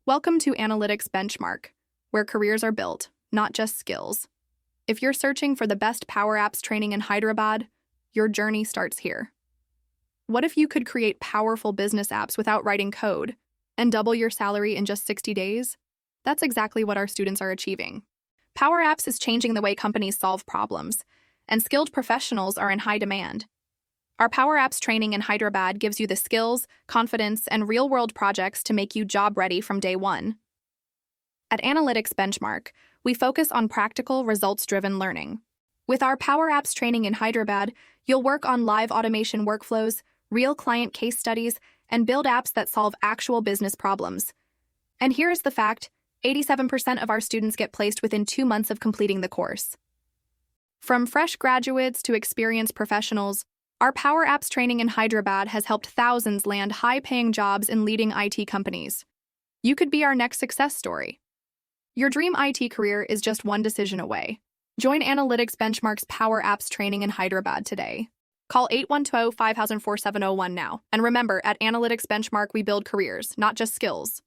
Welcome to Analytics Benchmark, where careers are built, not just skills. If you're searching for the best Power Apps training in Hyderabad, your journey starts here. What if you could create powerful business apps without writing code and double your salary in just 60 days? That's exactly what our students are achieving. Power Apps is changing the way companies solve problems, and skilled professionals are in high demand. Our Power Apps training in Hyderabad gives you the skills, confidence, and real-world projects to make you job-ready from day one. At Analytics Benchmark, we focus on practical, results-driven learning. With our Power Apps training in Hyderabad, you'll work on live automation workflows, real client case studies, and build apps that solve actual business problems. And here's the fact: 87% of our students get placed within 2 months of completing the course. From fresh graduates to experienced professionals, our Power Apps training in Hyderabad has helped thousands land high-paying jobs in leading IT companies. You could be our next success story. Your dream IT career is just one decision away. Join Analytics Benchmark's Power Apps training in Hyderabad today. Call 812-5000-4701 now. And remember, at Analytics Benchmark, we build careers, not just skills.